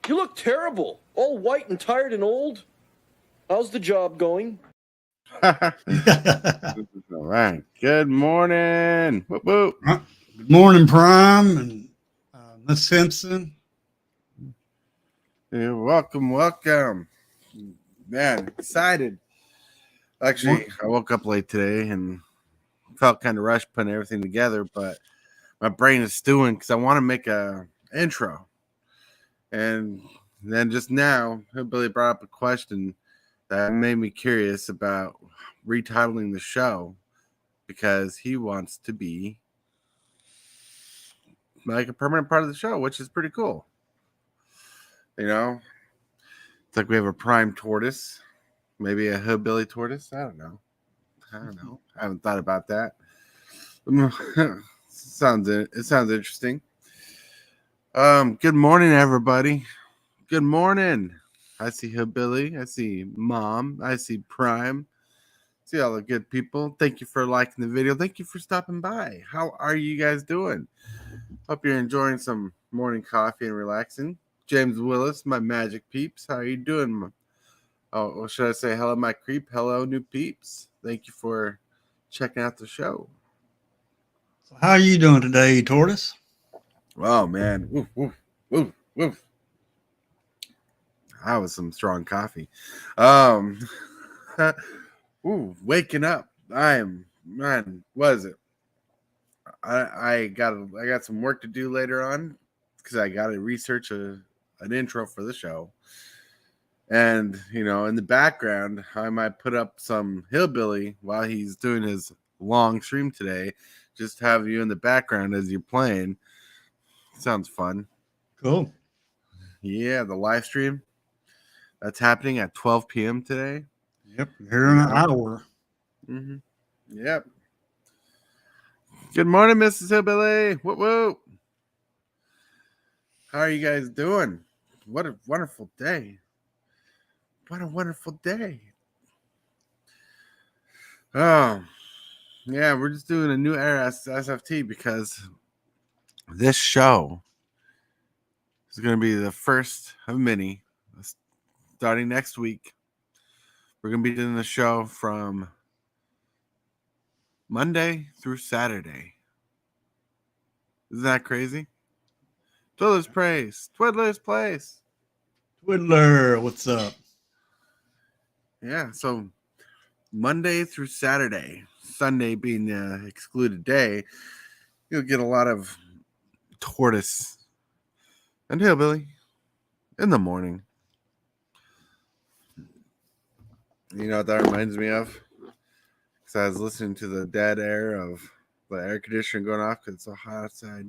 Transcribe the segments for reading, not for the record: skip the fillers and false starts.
You look terrible. All white and tired and old. How's the job going? All right. Good morning. Whoop, whoop. Good morning, Prime and Miss Simpson. Yeah, welcome. Man, excited. Actually, I woke up late today and felt kind of rushed putting everything together, but my brain is stewing because I want to make a intro. And then just now, Billy brought up a question that made me curious about retitling the show because he wants to be like a permanent part of the show, which is pretty cool. You know, it's like we have a prime tortoise, maybe a hillbilly tortoise. I don't know. I haven't thought about that. It sounds interesting. Good morning, everybody. Good morning. I see hillbilly. I see mom. I see prime. See all the good people. Thank you for liking the video. Thank you for stopping by. How are you guys doing? Hope you're enjoying some morning coffee and relaxing. James Willis, my magic peeps. How are you doing? Oh, or should I say hello, my creep? Hello, new peeps. Thank you for checking out the show. So how are you doing today, Tortoise? Oh, man. Woof, woof, woof, woof. That was some strong coffee. Waking up. What is it? I got some work to do later on because I got to research an intro for the show. And, in the background, I might put up some hillbilly while he's doing his long stream today. Just have you in the background as you're playing. Sounds fun. Cool. Yeah, the live stream. That's happening at 12 p.m. today. Yep, here in an hour. Mm-hmm. Yep. Good morning, Mrs. Hillbilly. Whoop, whoop. How are you guys doing? What a wonderful day. What a wonderful day. Oh, yeah, we're just doing a new era SFT because this show is going to be the first of many starting next week. We're going to be doing the show from Monday through Saturday. Isn't that crazy? Twiddler's Place. Twiddler's Place. Twiddler, what's up? Yeah, so Monday through Saturday, Sunday being the excluded day, you'll get a lot of Tortoise and hillbilly in the morning. You know what that reminds me of? Because I was listening to the dead air of the air conditioner going off because it's so hot outside.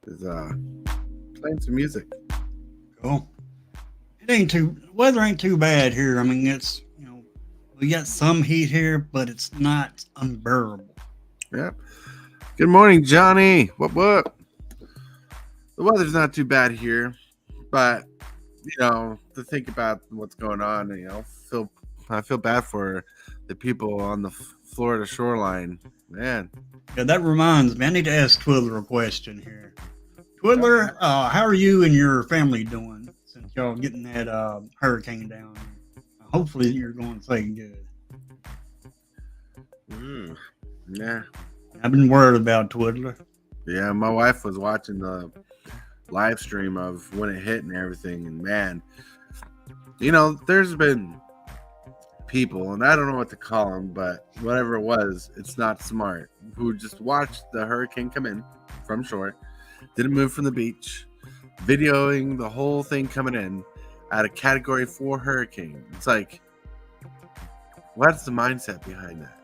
Is playing some music. Cool. Weather ain't too bad here. I mean, it's, we got some heat here, but it's not unbearable. Yep. Good morning, Johnny. What? The weather's not too bad here, but to think about what's going on, I feel bad for the people on the Florida shoreline, man. Yeah, that reminds me. I need to ask Twiddler a question here. Twiddler, how are you and your family doing since y'all getting that hurricane down? Hopefully you're going safe and good. Yeah. I've been worried about Twiddler. Yeah, my wife was watching the live stream of when it hit and everything, and man, there's been people, and I don't know what to call them, but whatever it was, it's not smart, who just watched the hurricane come in from shore, didn't move from the beach, videoing the whole thing coming in at a category 4 hurricane. It's like, what's the mindset behind that?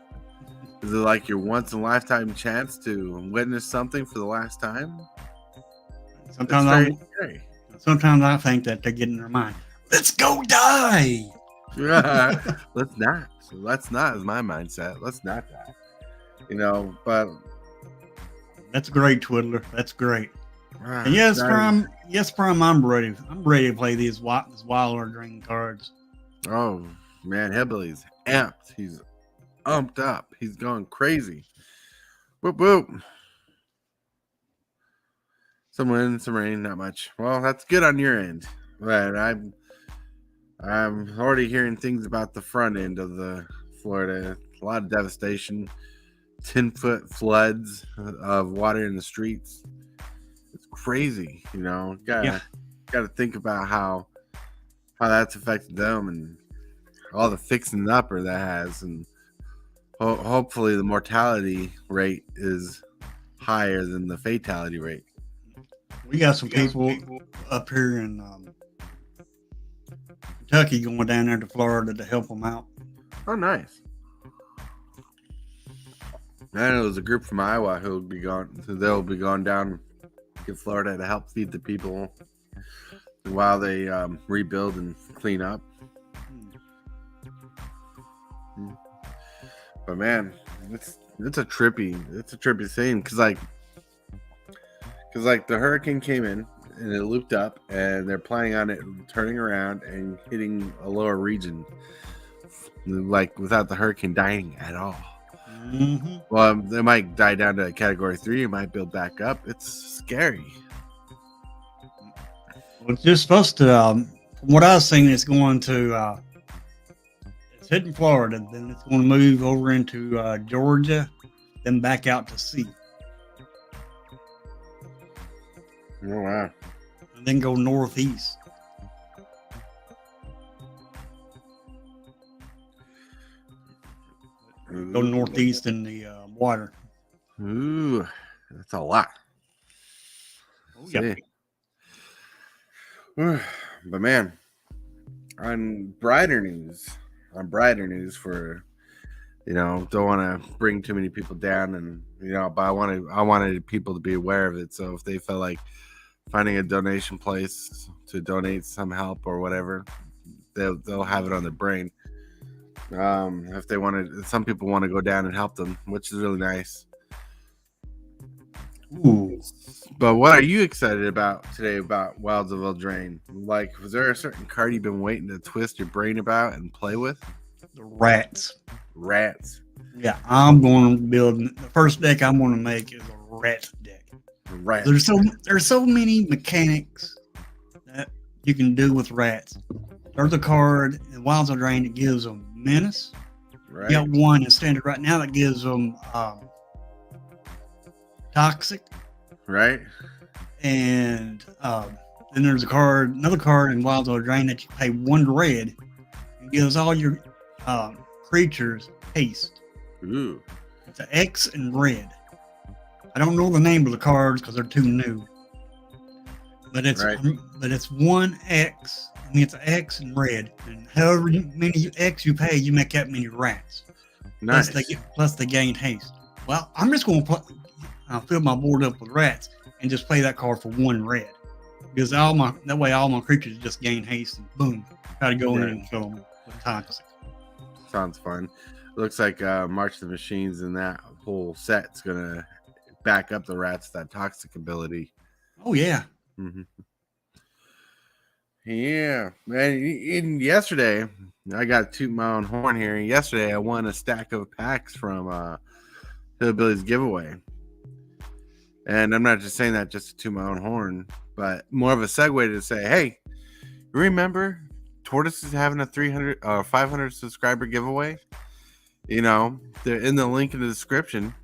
Is it like your once in a lifetime chance to witness something for the last time? Sometimes I think that they're getting their mind. Let's go die. Let's not. Let's not is my mindset. Let's not die. But that's great, Twiddler. That's great. And yes, Prime. I'm ready. I'm ready to play these Wilder Drain cards. Oh man, Hillbilly's amped. He's umped up. He's going crazy. Whoop whoop. Some wind, some rain, not much. Well, that's good on your end. But I'm already hearing things about the front end of the Florida. A lot of devastation. 10-foot floods of water in the streets. It's crazy, you know. Gotta think about how that's affected them and all the fixing upper that has, and hopefully the mortality rate is higher than the fatality rate. We got some people up here in Kentucky going down there to Florida to help them out. Oh, nice. I know there's a group from Iowa who'll be gone. So they'll be going down to Florida to help feed the people while they rebuild and clean up. But man, it's a trippy thing because the hurricane came in and it looped up, and they're planning on it turning around and hitting a lower region, like without the hurricane dying at all. Mm-hmm. Well, they might die down to a category 3. It might build back up. It's scary. Well, it's just supposed to, from what I was seeing, it's going to, it's hitting Florida, then it's going to move over into Georgia, then back out to sea. Oh, wow. And then go northeast. Go northeast in the water. Ooh, that's a lot. Oh, yeah. But man, on brighter news for, you know, don't want to bring too many people down, and you know, but I wanted people to be aware of it. So if they felt like finding a donation place to donate some help or whatever, they'll have it on their brain. If they wanted, some people want to go down and help them, which is really nice. Ooh. But what are you excited about today about Wilds of Eldraine? Like, was there a certain card you've been waiting to twist your brain about and play with? The rats. Rats. Yeah, I'm going to build, the first deck I'm going to make is a rat deck. Rats. There's so many mechanics that you can do with rats. There's a card in Wilds of Eldraine that gives them menace. Right. You got one in standard right now that gives them toxic. Right. And then there's another card in Wilds of Eldraine that you pay 1 red and gives all your creatures haste. Ooh. It's an X and red. I don't know the name of the cards because they're too new. But it's 1X. I mean, it's an X and red, and however many X you pay, you make that many rats. Nice. Plus they gain haste. Well, I'm just going to fill my board up with rats and just play that card for 1 red, because that way all my creatures just gain haste and boom, try to go in and kill them with toxic. Sounds fun. Looks like March of the Machines and that whole set's gonna back up the rats, that toxic ability. Oh yeah. Mm-hmm. Yeah, man. Yesterday, I got to toot my own horn here. Yesterday, I won a stack of packs from Hillbilly's giveaway. And I'm not just saying that just to toot my own horn, but more of a segue to say, hey, remember Tortoise is having a 300 or 500 subscriber giveaway? You know, they're in the link in the description.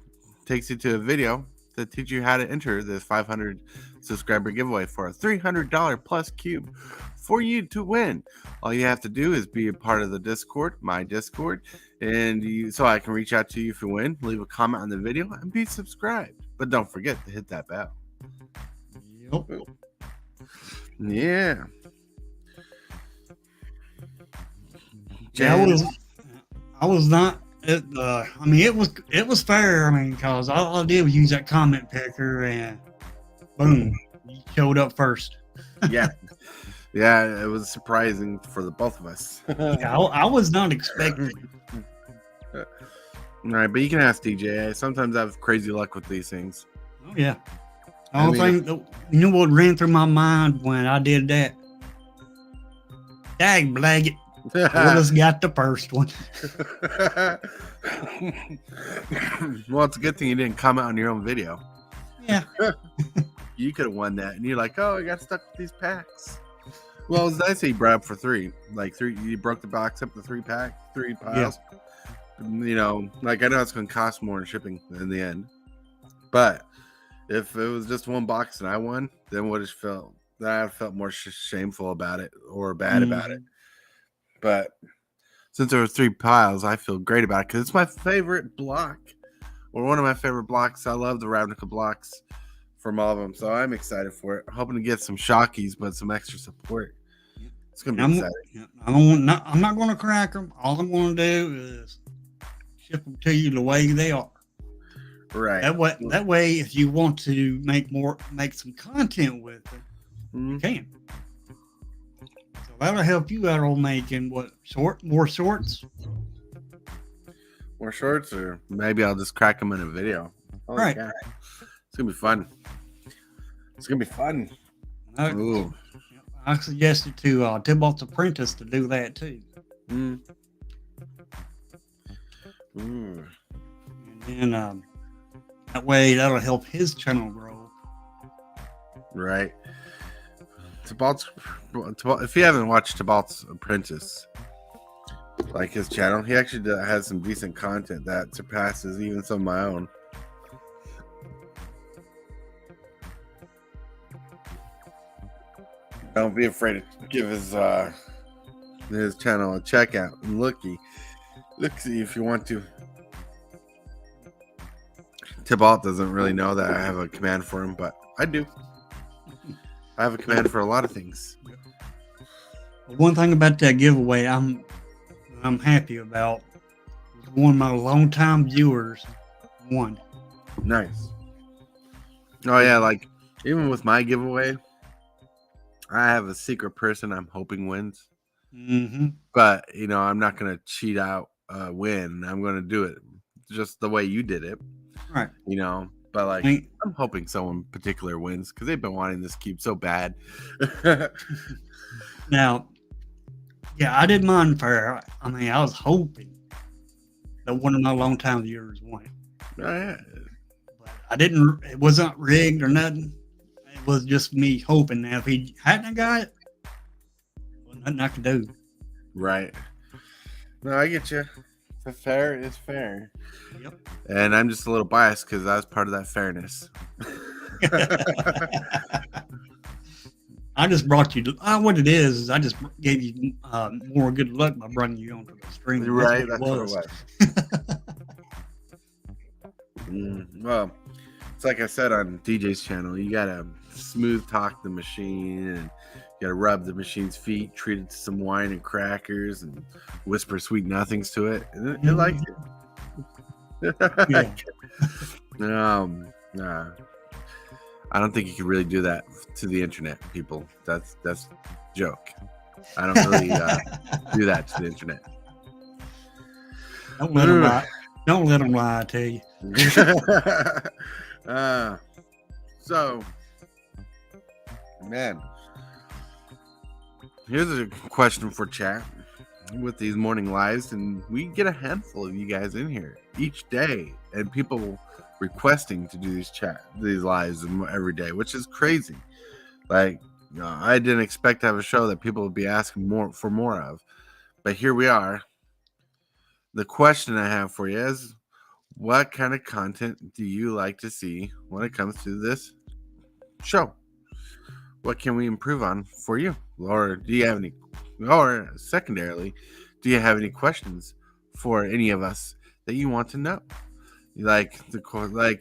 Takes you to a video that teaches you how to enter this 500 subscriber giveaway for a $300 plus cube for you to win. All you have to do is be a part of the Discord, my Discord, and so I can reach out to you if you win. Leave a comment on the video and be subscribed. But don't forget to hit that bell. Yep. Yeah. I was not. I mean, it was fair. I mean, because all I did was use that comment picker, and boom, you showed up first. Yeah. Yeah, it was surprising for the both of us. Yeah, I was not expecting. All right, but you can ask DJ. Sometimes I have crazy luck with these things. Oh yeah. You know what ran through my mind when I did that? Dag blag it. Willis got the first one. Well, it's a good thing you didn't comment on your own video. Yeah. you could have won that, and you're like, oh, I got stuck with these packs. Well, it's nice that you brought up for 3. Like 3, you broke the box up to 3 piles. Yeah. You know, like I know it's going to cost more in shipping in the end, but if it was just 1 box and I won, then would have felt that I felt more shameful about it or bad about it. But since there were 3 piles, I feel great about it because it's my favorite block, or one of my favorite blocks. I love the Ravnica blocks from all of them, so I'm excited for it. Hoping to get some Shockies, but some extra support. It's gonna be exciting. I'm not going to crack them. All I'm going to do is ship them to you the way they are. Right. That way, if you want to make some content with it, you can. So that'll help you out on making more shorts. More shorts, or maybe I'll just crack them in a video. Holy Right. cow. It's gonna be fun. It's gonna be fun. Ooh. I suggested to Tybalt's Apprentice to do that too. Ooh. And then that way that'll help his channel grow. Right. If you haven't watched Tybalt's Apprentice, like his channel, he actually has some decent content that surpasses even some of my own. Don't be afraid to give his channel a check out and look see if you want to. Tybalt doesn't really know that I have a command for him, but I do. I have a command for a lot of things. One thing about that giveaway I'm happy about was one of my longtime viewers won. Nice. Oh yeah, like even with my giveaway, I have a secret person I'm hoping wins. But you know, I'm not gonna cheat out a win. I'm gonna do it just the way you did it. Right. You know, but like I'm hoping someone particular wins because they've been wanting this cube so bad. Now, yeah, I did mine fair. I mean, I was hoping that one of my longtime viewers won it. Oh, yeah. But I didn't. It wasn't rigged or nothing. It was just me hoping that if he hadn't got it, well, nothing I could do. Right. No, I get you. The fair is fair. Yep. And I'm just a little biased because I was part of that fairness. I just brought you. What it is I just gave you more good luck by bringing you onto the stream. Right. That's what it was. Well, it's like I said on DJ's channel, you gotta smooth talk the machine, and you gotta rub the machine's feet, treat it to some wine and crackers, and whisper sweet nothings to it. And it likes it. Yeah. I don't think you can really do that to the internet, people. That's a joke. I don't really do that to the internet. Don't let them lie. Don't let them lie to you. So, man, here's a question for chat with these morning lives, and we get a handful of you guys in here each day, and people requesting to do these lives every day, which is crazy. Like, you know, I didn't expect to have a show that people would be asking more of, but here we are. The question I have for you is, what kind of content do you like to see when it comes to this show? What can we improve on for you? Or do you have any, or secondarily, do you have any questions for any of us that you want to know? Like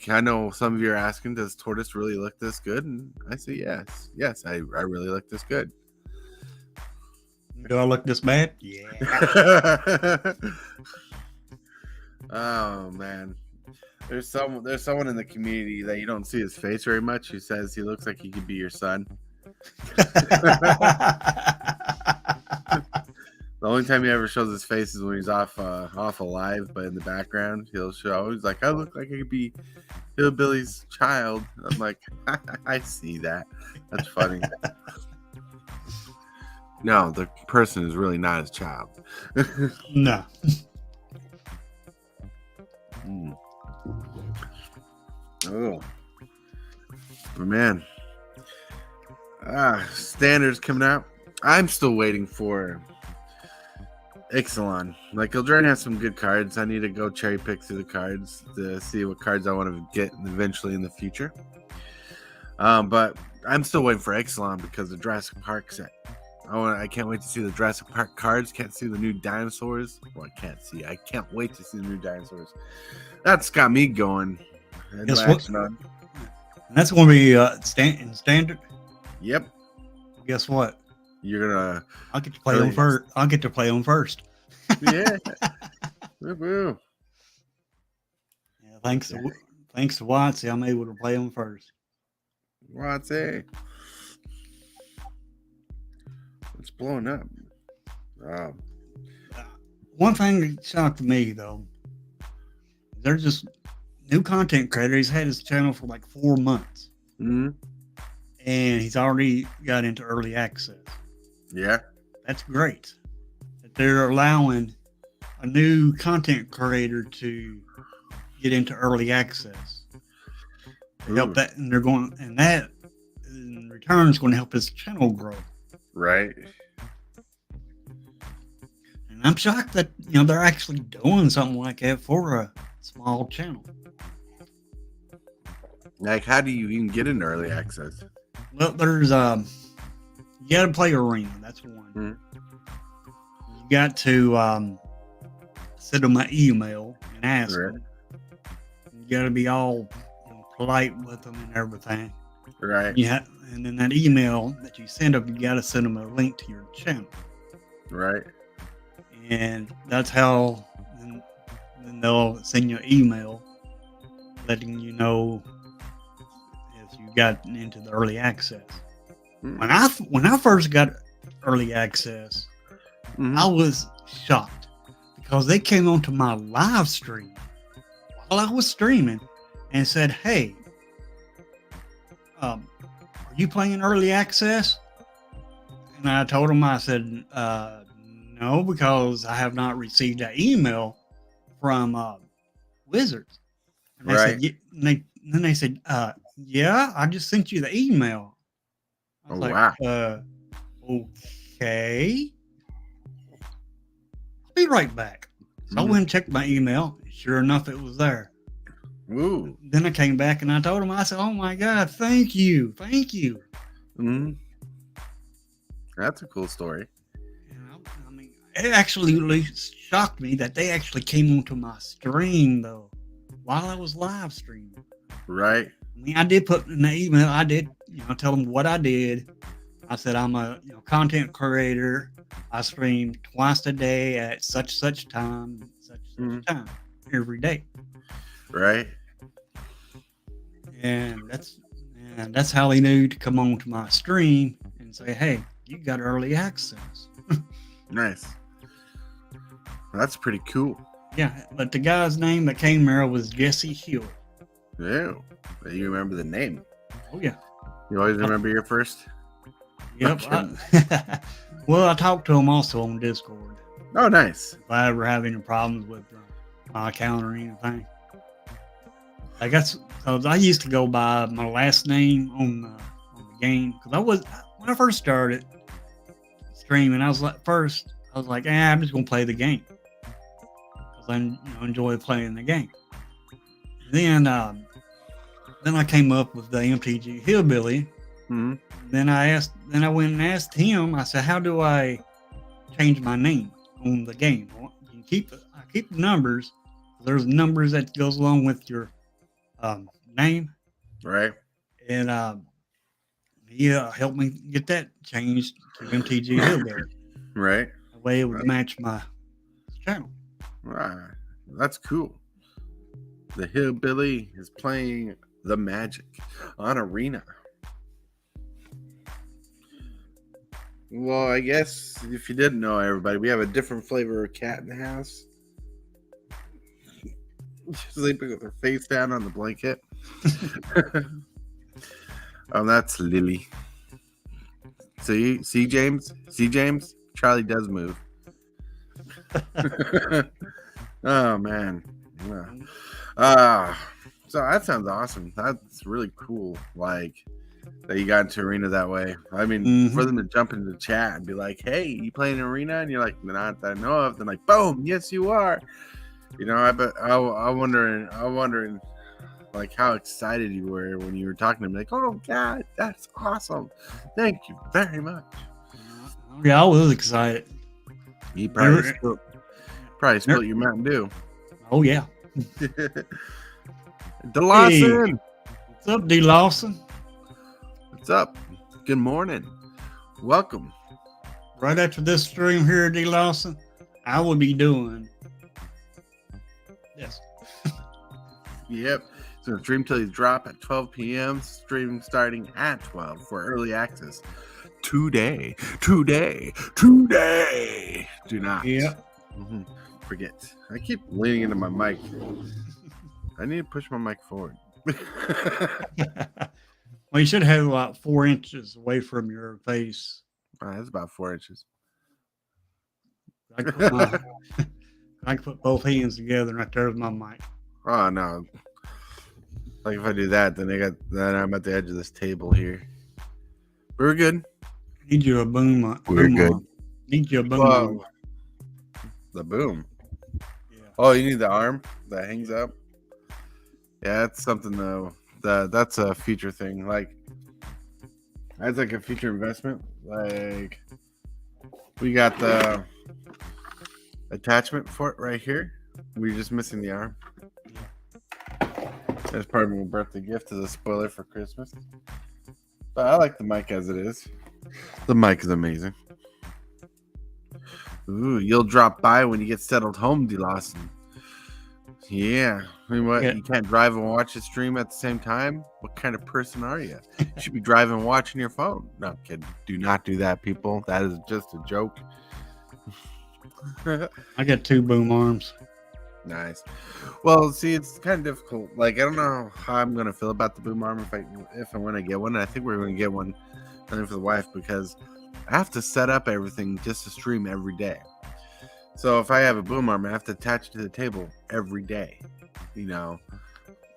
I know some of you are asking, does Tortoise really look this good? And I say yes, I really look this good. Do I look this bad? Yeah. Oh man, there's someone in the community that you don't see his face very much who says he looks like he could be your son. The only time he ever shows his face is when he's off alive, but in the background he'll show. He's like, I look like I could be Hillbilly's child. I'm like, I see that. That's funny. No, the person is really not his child. No. Oh, but man, Standards coming out. I'm still waiting for Ixalan. Like, Eldraine has some good cards. I need to go cherry pick through the cards to see what cards I want to get eventually in the future. But I'm still waiting for Ixalan because the Jurassic Park set. I can't wait to see the Jurassic Park cards. Can't see the new dinosaurs. Well, I can't wait to see the new dinosaurs. That's got me going. Guess what? That's going to be in standard. Yep. Guess what? You're gonna. I'll get to play on first. I'll get to play on first. Yeah. Woo-hoo. Yeah, thanks to Watsy, I'm able to play on first. Watsy. It's blowing up. One thing that shocked me though, there's just new content creator. He's had his channel for like 4 months, Mm-hmm. and he's already got into early access. Yeah. That's great. That they're allowing a new content creator to get into early access. To help that, and they're going, and that in return is going to help his channel grow. Right. And I'm shocked that they're actually doing something like that for a small channel. Like, how do you even get into early access? Well, there's you got to play arena. That's one. Mm-hmm. You got to send them an email and ask them. You got to be all polite with them and everything. Right. Yeah, and then that email that you send them, you got to send them a link to your channel. Right. And that's how then they'll send you an email letting you know if you got into the early access. Mm-hmm. When I first got early access, Mm-hmm. I was shocked because they came onto my live stream while I was streaming and said, "Hey, are you playing early access?" And I told them, I said, "No, because I have not received that email from Wizards." And they said, then they said, "Yeah, I just sent you the email." I was wow. Okay. I'll be right back. So I went and checked my email. Sure enough, it was there. Ooh. Then I came back and I told him, I said, "Oh my God, thank you. Thank you." Mm-hmm. That's a cool story. I mean, it actually shocked me that they actually came onto my stream, though, while I was live streaming. Right. I mean, I did put in the email, I did, tell them what I did. I said, I'm a content creator. I stream twice a day at such time, such time, every day. Right. And that's how they knew to come on to my stream and say, "Hey, you got early access." Nice. That's pretty cool. Yeah, but the guy's name that came there was Jesse Hill. Yeah. You remember the name? Oh yeah. You always remember your first? Yep. Well, I talked to him also on Discord. Oh, nice. If I ever have any problems with my account or anything. I guess because I used to go by my last name on the game. Because when I first started streaming, I was like, I'm just gonna play the game because I enjoy playing the game. Then I came up with the MTG Hillbilly. Mm-hmm. Then I went and asked him. I said, "How do I change my name on the game?" Well, I keep the numbers. There's numbers that goes along with your name, Right. And he helped me get that changed to MTG Hillbilly. Right. That way it would match my channel. Right. That's cool. The Hillbilly is playing the Magic on Arena. Well, I guess if you didn't know, everybody, we have a different flavor of cat in the house. Sleeping with her face down on the blanket. That's Lily. See, James? See, James? Charlie does move. Oh, man. So that sounds awesome. That's really cool. Like, that you got into Arena that way. I mean, for them to jump into the chat and be like, "Hey, you playing Arena?" and you're like, "Not that I know of." Then like, boom, yes, you are. You know, I'm wondering, like how excited you were when you were talking to me. Like, "Oh God, that's awesome! Thank you very much." Yeah, I was excited. You probably spilled your Mountain Dew. Oh yeah. DeLawson, Hey, what's up, D. Lawson? what's up? Good morning. Welcome. Right after this stream here, D. Lawson, I will be doing this. Yep. So stream till you drop at 12 p.m. Stream starting at 12 for early access. Today. Do not. Yeah. Forget. I keep leaning into my mic. I need to push my mic forward. Well, you should have about 4 inches away from your face. That's about 4 inches. I can put both hands together right there with my mic. Oh no. Like if I do that, then I'm at the edge of this table here. We're good. Need you a boom. We're good. Need you a boom. Whoa. The boom. Yeah. Oh, you need the arm that hangs up? Yeah, that's something though. That's a future thing. Like that's like a future investment. Like we got the attachment for it right here. We're just missing the arm. That's part of my birthday gift as a spoiler for Christmas. But I like the mic as it is. The mic is amazing. Ooh, you'll drop by when you get settled home, D. Lawson. Yeah. I mean, what? Yeah. You can't drive and watch a stream at the same time? What kind of person are you? You should be driving and watching your phone. No, I'm kidding. Do not do that, people. That is just a joke. I got 2 boom arms. Nice. Well, see, it's kind of difficult. Like, I don't know how I'm gonna feel about the boom arm if and when I get one. I think we're gonna get one for the wife because I have to set up everything just to stream every day. So if I have a boom arm, I have to attach it to the table every day. You know,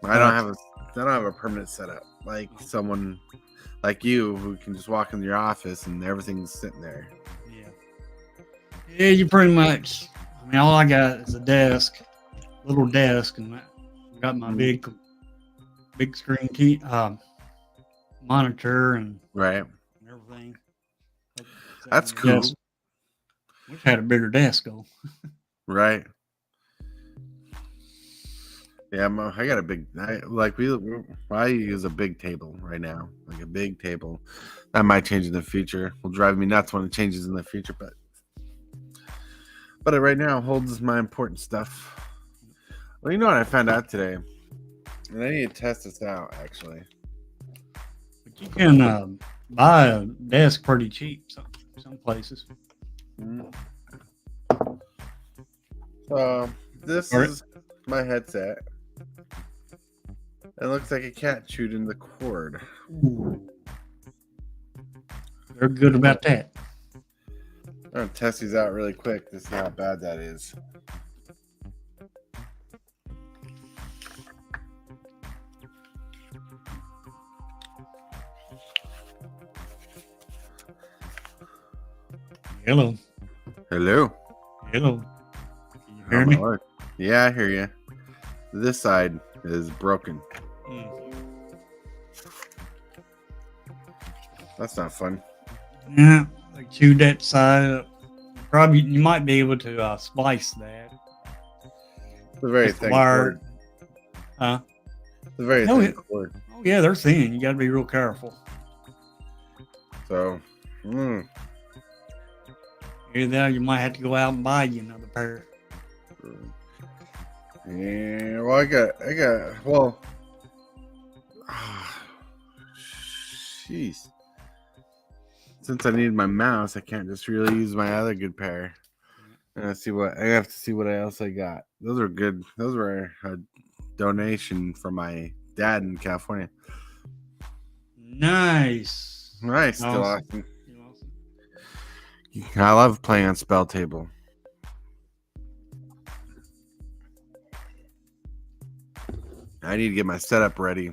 I don't have a permanent setup like someone like you who can just walk into your office and everything's sitting there. Yeah, you pretty much. I mean, all I got is a little desk, and I got my big screen monitor and Right. everything. That's cool. Desk. Wish I had a bigger desk though. Right. Yeah, I got a big. I use a big table right now, like a big table. That might change in the future. Will drive me nuts when it changes in the future, but it right now holds my important stuff. Well, you know what I found out today, and I need to test this out actually. But you can buy a desk pretty cheap some places. So this is my headset. It looks like a cat chewed in the cord. Ooh. They're good about that. I'm gonna test these out really quick to see how bad that is. Hello. Hello. Hello. Can you hear me? Lord. Yeah, I hear you. This side is broken. That's not fun. Yeah, I chewed that side up. Probably you might be able to splice that. It's a very Just thin wired. cord. Huh? It's a very thin cord. Oh yeah, they're thin. You got to be real careful. So, Either that, or you might have to go out and buy you another pair. yeah. Well, I got. Well, jeez. Since I need my mouse, I can't just really use my other good pair. And I have to see what else I got. Those are good. Those were a donation from my dad in California. Nice. Nice. Still Awesome. awesome. I love playing on Spell Table. I need to get my setup ready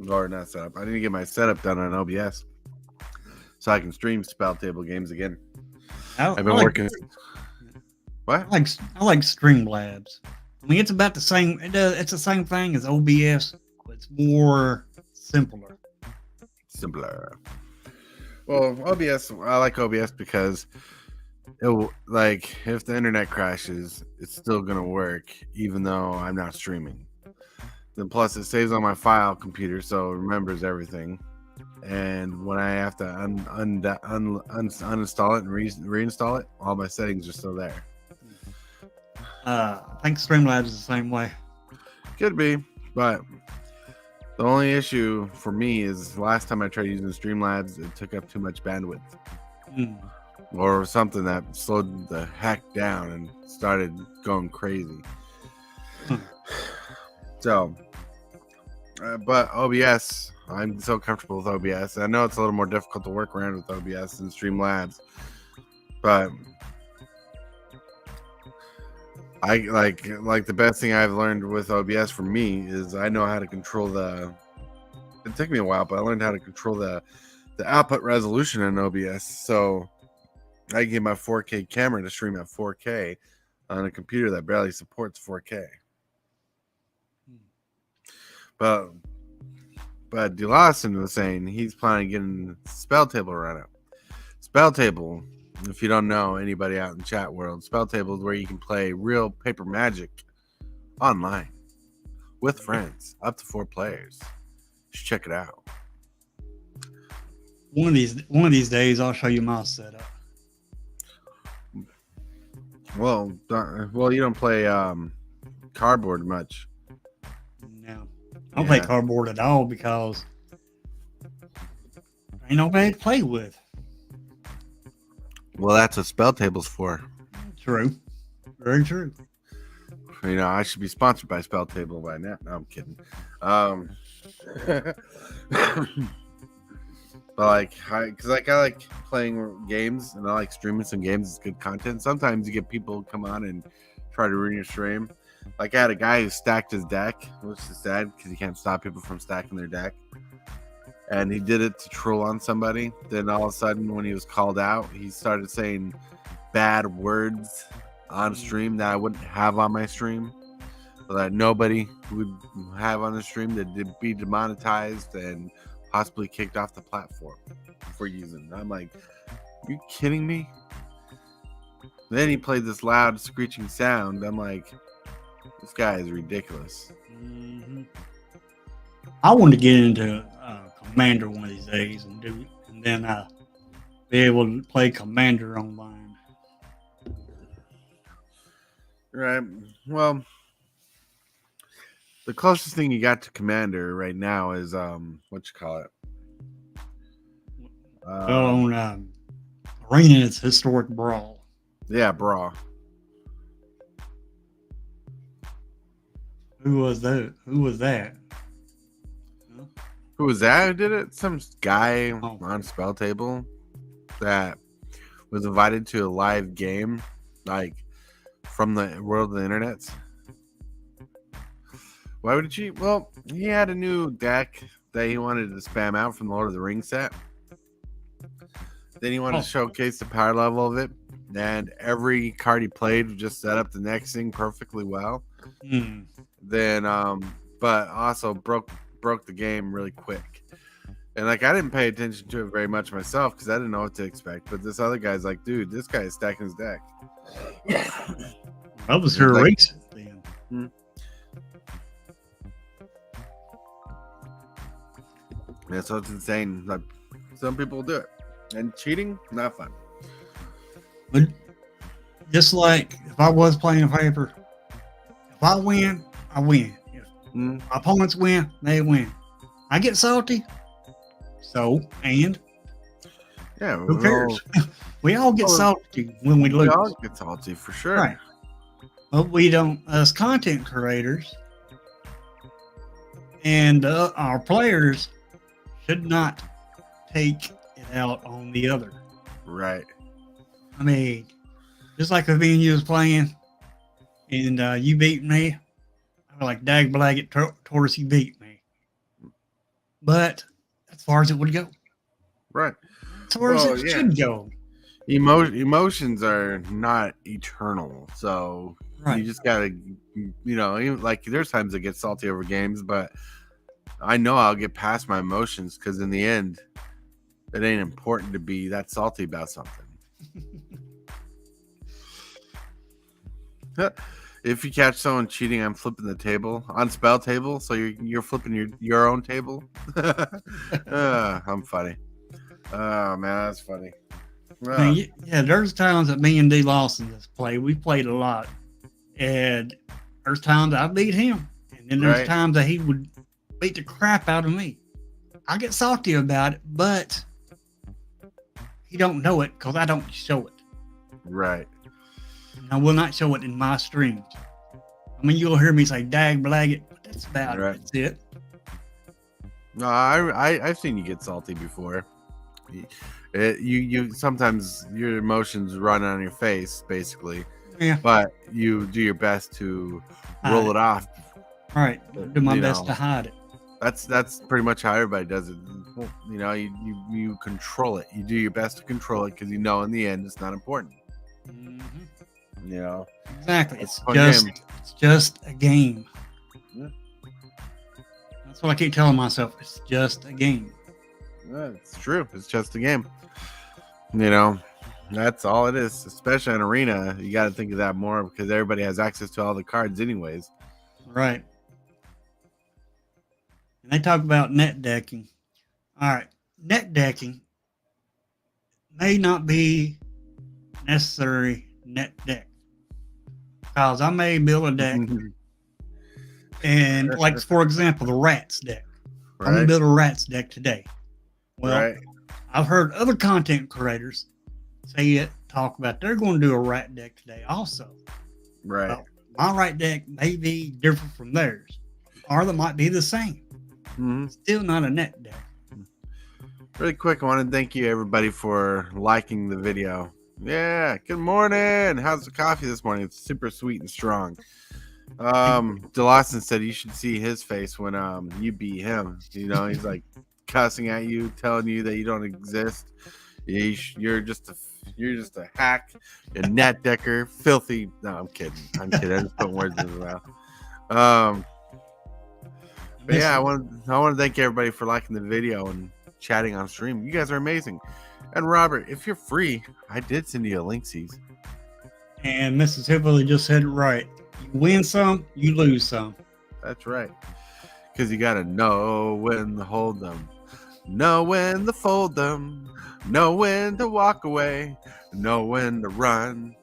or not set up. I need to get my setup done on OBS so I can stream Spell Table games again. I've been working. What? I like Streamlabs. I mean, it's about the same. It's the same thing as OBS, but it's more simpler. Well, OBS. I like OBS because if the internet crashes, it's still gonna work even though I'm not streaming. Then plus it saves on my file computer, so it remembers everything. And when I have to uninstall it and reinstall it, all my settings are still there. I think Streamlabs is the same way. Could be, but the only issue for me is the last time I tried using Streamlabs, it took up too much bandwidth. Or something that slowed the heck down and started going crazy. So, but OBS, I'm so comfortable with OBS. I know it's a little more difficult to work around with OBS than Streamlabs, but I like the best thing I've learned with OBS for me is I know how to control it took me a while, but I learned how to control the output resolution in OBS. So I can get my 4K camera to stream at 4K on a computer that barely supports 4K. But DeLawson was saying he's planning on getting Spell Table run up. Spell Table, if you don't know anybody out in the chat world, Spell Table is where you can play real paper magic online with friends, up to 4 players. You should check it out. One of these days, I'll show you my setup. Well, you don't play cardboard much. No, I don't play cardboard at all because ain't nobody to play with. Well, that's what Spell Table's for. True, very true. I should be sponsored by Spell Table by now. No, I'm kidding. But I like playing games and I like streaming some games. It's good content. Sometimes you get people come on and try to ruin your stream. Like I had a guy who stacked his deck, which is sad because you can't stop people from stacking their deck. And he did it to troll on somebody. Then all of a sudden, when he was called out, he started saying bad words on stream that I wouldn't have on my stream, that nobody would have on the stream, that be demonetized and possibly kicked off the platform for using. I'm like, are you kidding me? Then he played this loud screeching sound. I'm like, this guy is ridiculous. Mm-hmm. I want to get into Commander one of these days and then be able to play Commander online. Right. Well, the closest thing you got to Commander right now is what you call it? On Arena, it's Historic Brawl. Yeah, Brawl. Who was that? Who was that who did it? Some guy on Spell Table that was invited to a live game, from the world of the internet. Why would he? Well, he had a new deck that he wanted to spam out from the Lord of the Rings set. Then he wanted to showcase the power level of it, and every card he played just set up the next thing perfectly well. Then, but also broke the game really quick. And I didn't pay attention to it very much myself because I didn't know what to expect. But this other guy's like, dude, this guy is stacking his deck. That was her race then. Yeah, so it's insane. Like, some people do it. And cheating, not fun. But just like if I was playing paper, if I win, I win. If my opponents win, they win. I get salty. Yeah, who cares? We all get salty when we lose. We all get salty for sure. Right. But we don't, as content creators and our players should not take it out on the other. Right. I mean, just like if me and you was playing and you beat me, I'm like, dag blaggett, Tortoise, you beat me. but as far as it would go, Right. as far as Well, it yeah. should go. Emotions are not eternal, so Right. you just gotta, even like there's times I get salty over games, but I know I'll get past my emotions because in the end, it ain't important to be that salty about something. If you catch someone cheating, I'm flipping the table on spell table, so you're flipping your own table. I'm funny. Oh man, that's funny. I mean, yeah, there's times that me and D Lawson has played. We played a lot, and there's times I beat him, and then there's Right. times that he would beat the crap out of me. I get salty about it, but he don't know it because I don't show it. Right. And I will not show it in my streams. I mean, you'll hear me say "dag blag it," but that's about Right. it. That's it. No, I've seen you get salty before. You sometimes your emotions run on your face, basically. Yeah. But you do your best to Hide roll it. it off. Right. I do my You best know. to hide it. That's pretty much how everybody does it. You control it. You do your best to control it because in the end it's not important. Exactly. It's It's a fun just game. it's just a game. Yeah. That's what I keep telling myself. It's just a game. Yeah, it's true. It's just a game. That's all it is. Especially in Arena, you got to think of that more because everybody has access to all the cards, anyways. Right. And they talk about net decking. All right. Net decking may not be necessary net deck. Because I may build a deck and, like, for example, the rats deck. I'm going to build a rats deck today. Well, Right. I've heard other content creators talk about they're going to do a rat deck today also. Right. Well, my rat deck may be different from theirs, or they might be the same. Mm-hmm. Still not a net deck. Really quick, I want to thank you everybody for liking the video. Yeah, good morning. How's the coffee this morning? It's super sweet and strong. DeLawson said you should see his face when you beat him. He's like cussing at you, telling you that you don't exist. You're just a hack, a net decker, filthy. No, I'm kidding. I just put words in his mouth. But yeah, I want to thank everybody for liking the video and chatting on stream. You guys are amazing. And Robert, if you're free, I did send you a linksies. And Mrs. Hippoly just said it right. You win some, you lose some. That's right. Because you got to know when to hold them, know when to fold them, know when to walk away, know when to run.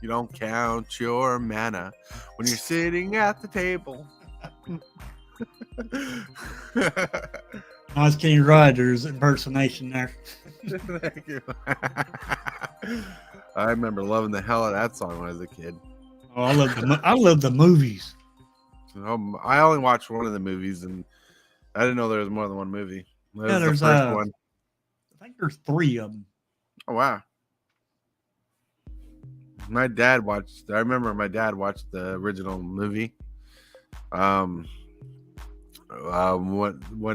You don't count your mana when you're sitting at the table. Nice Kenny Rogers impersonation there. Thank you. I remember loving the hell out of that song when I was a kid. Oh, I love the movies. I only watched one of the movies, and I didn't know there was more than one movie. That Yeah, was there's the first one. I think there's 3 of them. Oh wow! I remember my dad watched the original movie. When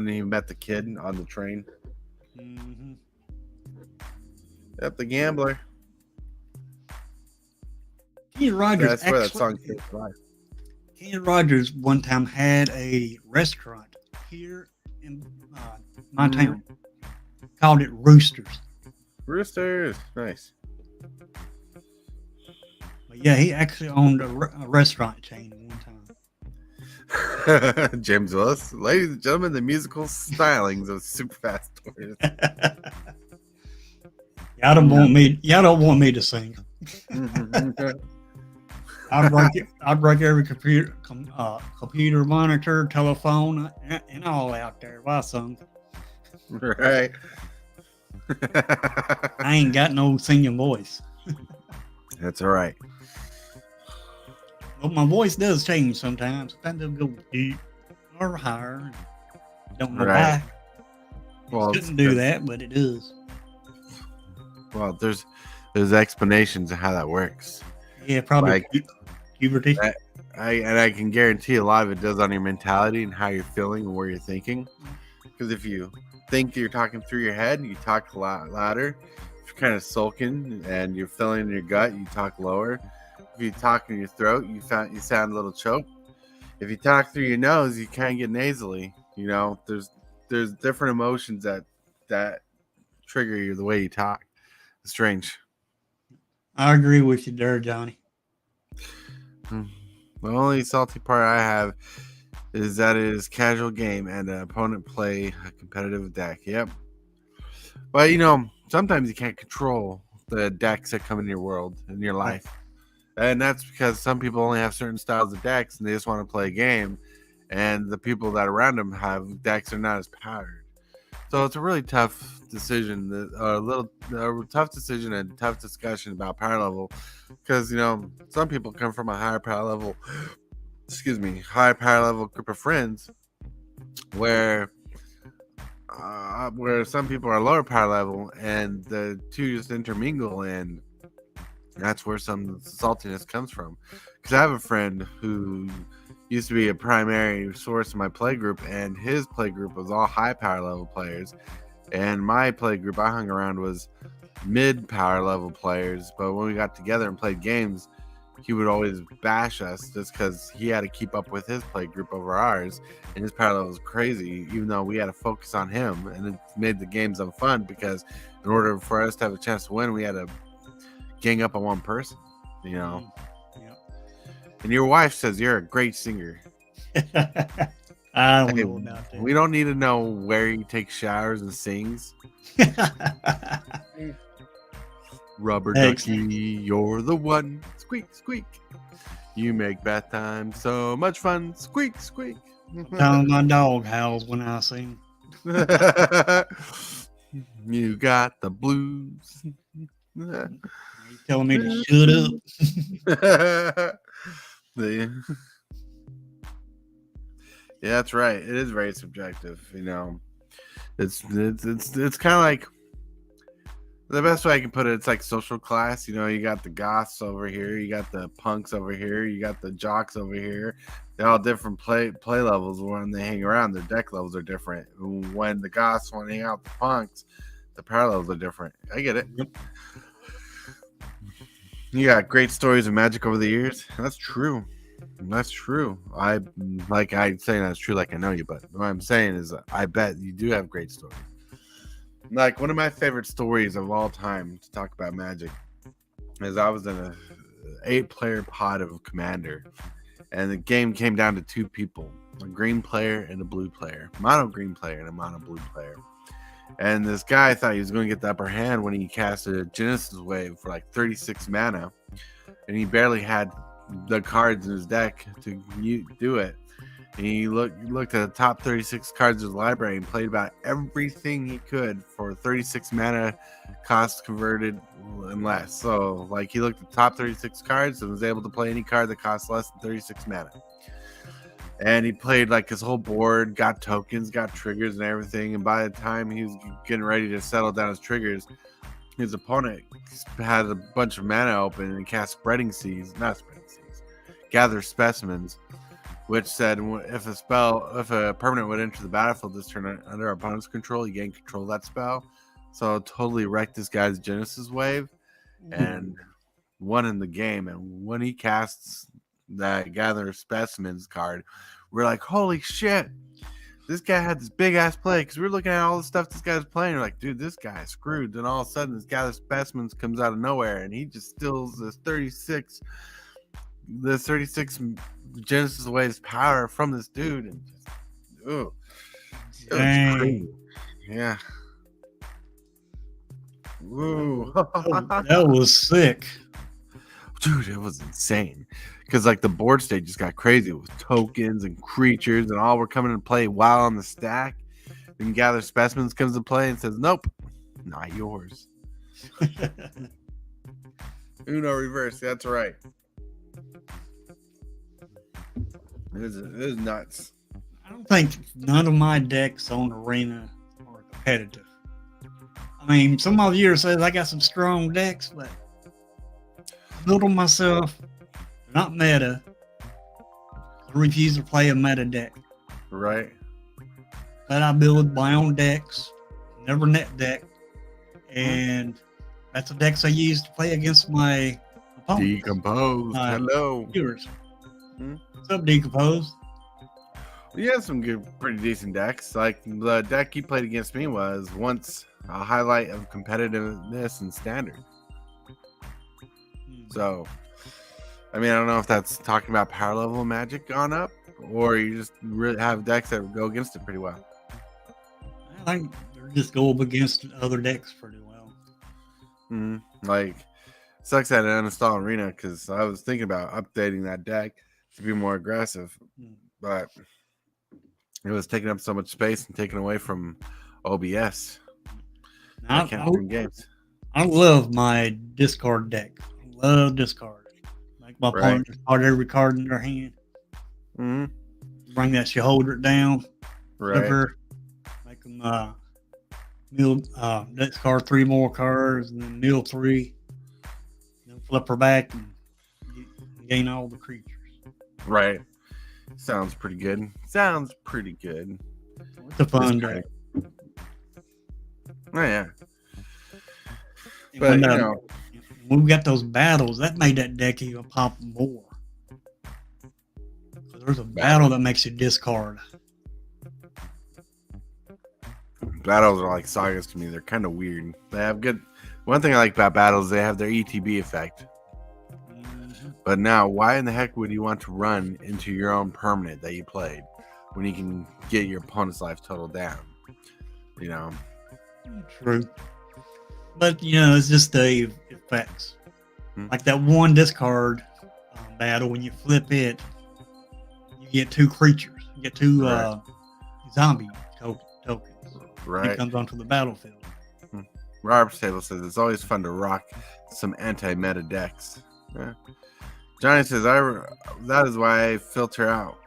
he met the kid on the train. Mm-hmm. Yep, the gambler. Kenny Rogers. That's where that song came from. Kenny Rogers one time had a restaurant here in my town. Called it Roosters. Roosters, nice. But yeah, he actually owned a restaurant chain one time. James Willis, ladies and gentlemen, the musical stylings of Super Fast Tortoise. Y'all don't want me to sing. I'd break every computer, monitor, telephone, and all out there if I sung. Right. I ain't got no singing voice. That's all right. But my voice does change sometimes. Sometimes it'll go deep or higher. Don't know why. Well, Shouldn't do that, but it does. Well, there's explanations of how that works. Yeah, probably Like, puberty. I can guarantee a lot of it does on your mentality and how you're feeling and where you're thinking. Because if you think you're talking through your head, you talk a lot louder. If you're kind of sulking and you're feeling in your gut, you talk lower. If you talk in your throat, you sound a little choked. If you talk through your nose, you kind of get nasally. You know, there's different emotions that trigger you the way you talk. It's strange. I agree with you there, Johnny. The only salty part I have is that it is casual game and an opponent play a competitive deck. Yep. But sometimes you can't control the decks that come in your world, in your life. And that's because some people only have certain styles of decks and they just want to play a game. And the people that around them have decks that are not as powered. So it's a really tough decision, a tough decision and tough discussion about power level. Because, some people come from a higher power level, group of friends where some people are lower power level and the two just intermingle, and that's where some saltiness comes from. Because I have a friend who used to be a primary source in my play group, and his play group was all high power level players, and my play group I hung around was mid power level players. But when we got together and played games, he would always bash us just because he had to keep up with his play group over ours, and his power level was crazy, even though we had to focus on him, and it made the games unfun because in order for us to have a chance to win, we had to gang up on one person, Yep. And your wife says you're a great singer. I don't know about that. We don't need to know where he takes showers and sings. Rubber ducky, you're the one. Squeak, squeak. You make bath time so much fun. Squeak, squeak. Sometimes my dog howls when I sing. You got the blues. Are you telling me to shut up? Yeah, that's right. It is very subjective. It's kind of like, the best way I can put it, it's like social class. You got the goths over here, you got the punks over here, you got the jocks over here. They're all different play levels. When they hang around, their deck levels are different. When the goths want to hang out with the punks, the power levels are different. I get it. Yep. You got great stories of Magic over the years. That's true. That's true. I saying that's true like I know you, but what I'm saying is I bet you do have great stories. Like, one of my favorite stories of all time to talk about Magic is I was in a 8-player pod of Commander, and the game came down to 2 people, a green player and a blue player, mono green player and a mono blue player. And this guy thought he was going to get the upper hand when he casted a Genesis Wave for like 36 mana, and he barely had the cards in his deck to do it. And he looked at the top 36 cards of his library and played about everything he could for 36 mana cost converted and less. So, like, he looked at the top 36 cards and was able to play any card that costs less than 36 mana. And he played like his whole board, got tokens, got triggers and everything. And by the time he was getting ready to settle down his triggers, his opponent had a bunch of mana open and cast Gather Specimens, which said if a permanent would enter the battlefield this turn under opponent's control, you gain control of that spell. So it totally wrecked this guy's Genesis Wave and won in the game. And when he casts that Gather Specimens card, we're like, holy shit, this guy had this big ass play, because we're looking at all the stuff this guy's playing. We're like, dude, this guy's screwed. Then all of a sudden, this Gather Specimens comes out of nowhere, and he just steals this 36 Genesis Waves power from this dude, and it was crazy. Yeah. Woo. That was sick. Dude, it was insane. Because like the board state just got crazy with tokens and creatures, and all were coming into play while on the stack. Then Gather Specimens comes to play and says, nope, not yours. Uno reverse, that's right. It is nuts. I don't think none of my decks on Arena are competitive. I mean, some of you say I got some strong decks, but I built them myself. They're not meta. I refuse to play a meta deck. Right. But I build my own decks, never net deck, and that's the decks I use to play against my opponents. Decomposed. Hello. Viewers. Hmm? What's up, Decomposed? You have some good, pretty decent decks. Like the deck you played against me was once a highlight of competitiveness and standard. So, I mean, I don't know if that's talking about power level Magic gone up, or you just really have decks that go against it pretty well. I think they're just go up against other decks pretty well. Like, sucks that I uninstall Arena because I was thinking about updating that deck to be more aggressive, but it was taking up so much space and taking away from OBS. I can't win games. I love my discard deck. I love discard. Make my opponent discard every card in their hand. Bring that holder down. Flipper. Make them discard 3 more cards and then mill 3. Then flip her back and gain all the creatures. Right. Sounds pretty good. Sounds pretty good. It's a fun deck. Oh, yeah. But, when we got those battles, that made that deck even pop more. There's a battle that makes you discard. Battles are like sagas to me. They're kind of weird. They have good. One thing I like about battles, they have their ETB effect. But now, why in the heck would you want to run into your own permanent that you played when you can get your opponent's life total down? You know? True. But, it's just the effects. Like that one discard battle, when you flip it, you get 2 creatures. You get 2 zombie tokens. Right. It comes onto the battlefield. Robert's Table says it's always fun to rock some anti-meta decks. Yeah. Johnny says that is why I filter out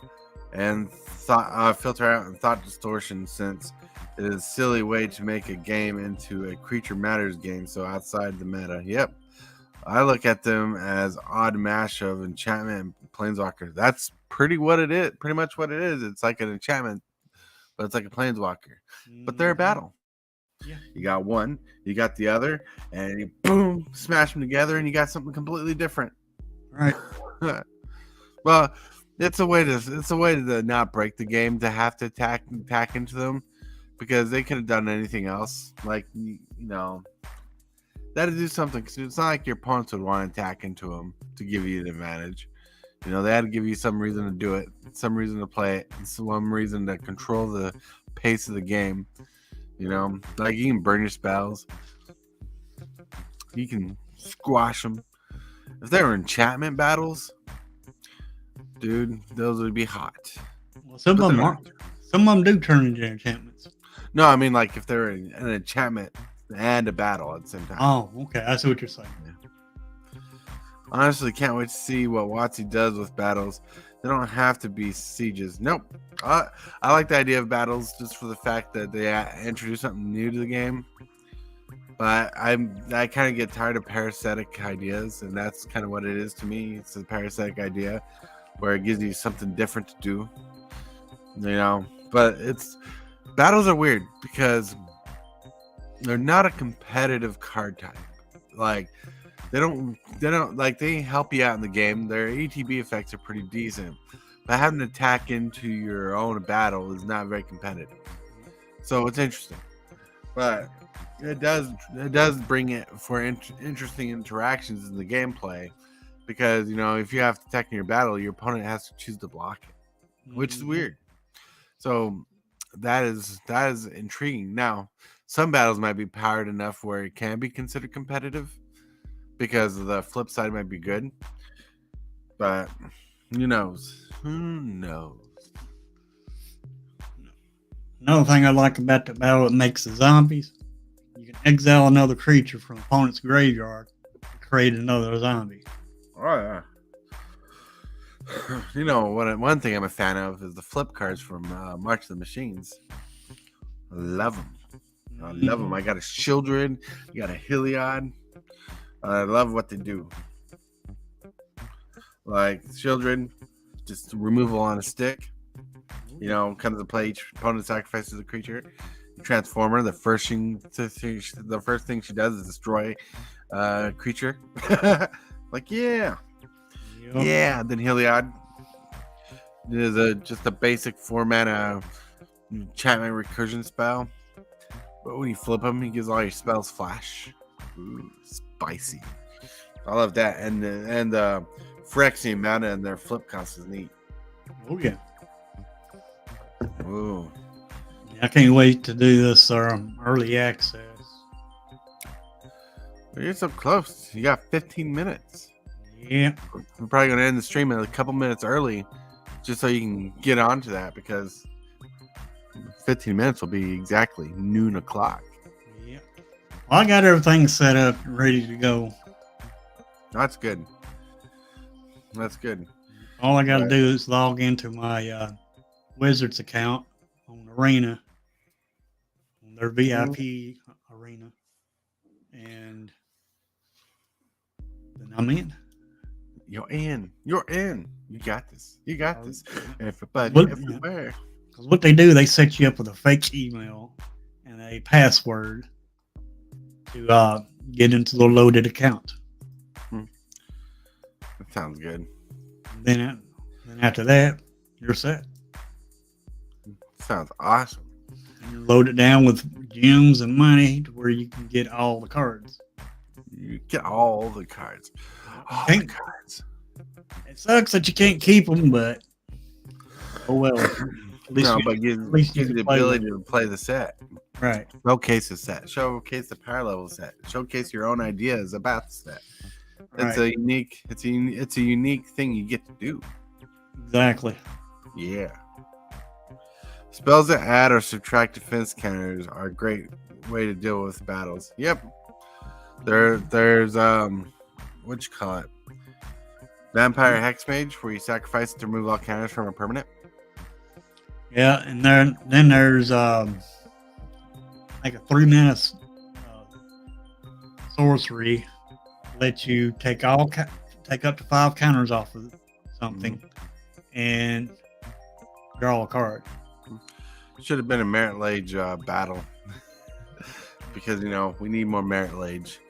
thought distortion, since it is a silly way to make a game into a creature matters game, so outside the meta. Yep. I look at them as odd mash of enchantment and planeswalker. That's pretty much what it is. It's like an enchantment, but it's like a planeswalker. But they're a battle. Yeah. You got one, you got the other, and you boom, smash them together, and you got something completely different. Right. Well, it's a way to not break the game, to have to attack into them, because they could have done anything else. Like, that to do something, because it's not like your opponents would want to attack into them to give you an advantage. They had to give you some reason to do it, some reason to play it, and some reason to control the pace of the game. Like you can burn your spells, you can squash them. If they were enchantment battles, dude, those would be hot. Well, some of them do turn into enchantments. No, I mean, like if they're an enchantment and a battle at the same time. Oh, okay, I see what you're saying. Yeah. Honestly, can't wait to see what WotC does with battles. They don't have to be sieges. Nope. I like the idea of battles just for the fact that they introduce something new to the game. But I kind of get tired of parasitic ideas, and that's kind of what it is to me. It's a parasitic idea where it gives you something different to do. But battles are weird because they're not a competitive card type. Like they don't like, they help you out in the game. Their ETB effects are pretty decent, but having to attack into your own battle is not very competitive. So it's interesting, but it does bring it for interesting interactions in the gameplay, because if you have to attack in your battle, your opponent has to choose to block it, which is weird. So that is intriguing. Now, some battles might be powered enough where it can be considered competitive, because the flip side might be good, but who knows? Another thing I like about the battle that makes the zombies, you can exile another creature from opponent's graveyard to create another zombie. Oh yeah. One thing I'm a fan of is the flip cards from March of the Machines. I love them. I got a Children, you got a Heliod. I love what they do. Like Children, just removal on a stick. You know, comes to play. Each opponent sacrifices a creature. Transformer. The first thing she does is destroy creature. Like yeah. Yeah. Then Heliod is just a basic 4-mana enchantment recursion spell. But when you flip him, he gives all your spells flash. Ooh, spicy. I love that. And Phyrexian mana and their flip cost is neat. Oh yeah. Ooh. I can't wait to do this early access. You're so close. You got 15 minutes. Yeah. We're probably going to end the stream a couple minutes early just so you can get onto that because 15 minutes will be exactly noon o'clock. Yeah. Well, I got everything set up, ready to go. That's good. That's good. All I got to do is log into my Wizards account on Arena, on their VIP arena, and then I'm in. You're in. You're in. You got this. You got this. Everybody, everywhere. Because what they do, they set you up with a fake email and a password to get into the loaded account. That sounds good. And then after that, you're set. Sounds awesome. And you load it down with gems and money to where you can get all the cards. You get all the cards. All the cards. It sucks that you can't keep them, but oh well. At least but gives you the ability to play the set. Right. Showcase the set. Showcase the power level set. Showcase your own ideas about the set. It's a unique. It's a unique thing you get to do. Exactly. Yeah. Spells that add or subtract defense counters are a great way to deal with battles. Yep. There's what you call it? Vampire Hexmage, where you sacrifice it to remove all counters from a permanent. Yeah, and then there's like a 3-mana sorcery, let you take up to 5 counters off of something, and draw a card. Should have been a Merit Lage battle because we need more Merit Lage.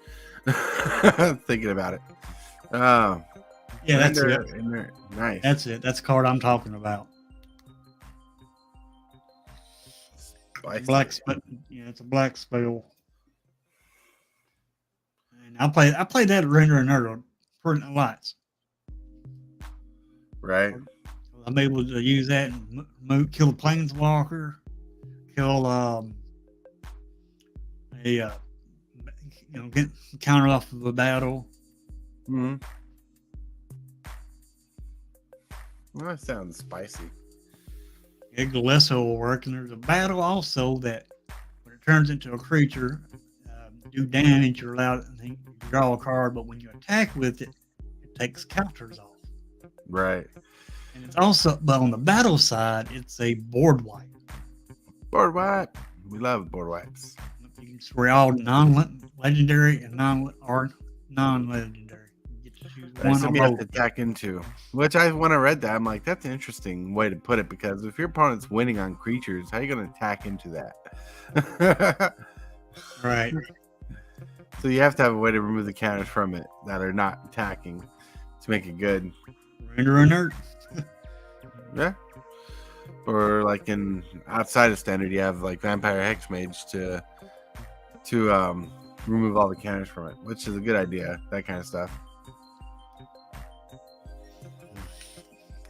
Thinking about it. Yeah, that's it. Nice. That's it. That's the card I'm talking about. It's a black spell. And I played that Render and Nerd pretty lots. Right. I'm able to use that and kill a planeswalker, kill get counter off of a battle. Mm-hmm. Well, that sounds spicy. Iglesso will work, and there's a battle also that when it turns into a creature, do damage, you're allowed to draw a card, but when you attack with it, it takes counters off. Right. And it's also, but on the battle side, it's a board wipe. Board wipe. We love board wipes. You can swear all non-legendary and non-legendary. You get to choose one Something or you have both. to attack into. Which when I read that, I'm like, that's an interesting way to put it, because if your opponent's winning on creatures, how are you going to attack into that? Right. So you have to have a way to remove the counters from it that are not attacking to make it good. Render or Nerd. Yeah. Or like in outside of standard, you have like Vampire Hexmage to remove all the counters from it, which is a good idea. That kind of stuff.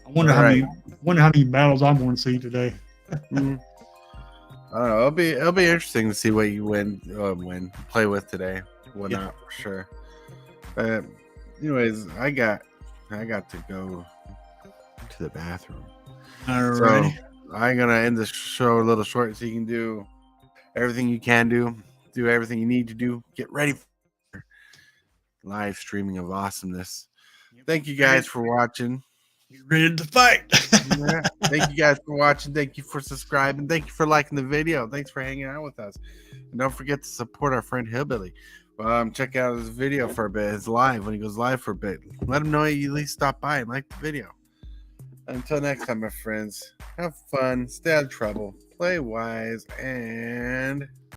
I wonder how many battles I'm going to see today. I don't know. It'll be interesting to see what you play with today. Whatnot for sure. But anyways, I got to go to the bathroom. Alrighty. So I'm gonna end the show a little short so you can do everything you can do everything you need to do. Get ready for live streaming of awesomeness. Thank you guys for watching. Get ready to fight. Yeah. Thank you guys for watching. Thank you for subscribing. Thank you for liking the video. Thanks for hanging out with us. And don't forget to support our friend Hillbilly. Check out his video for a bit. His live when he goes live for a bit. Let him know you at least stop by and like the video. Until next time, my friends, have fun, stay out of trouble, play wise, and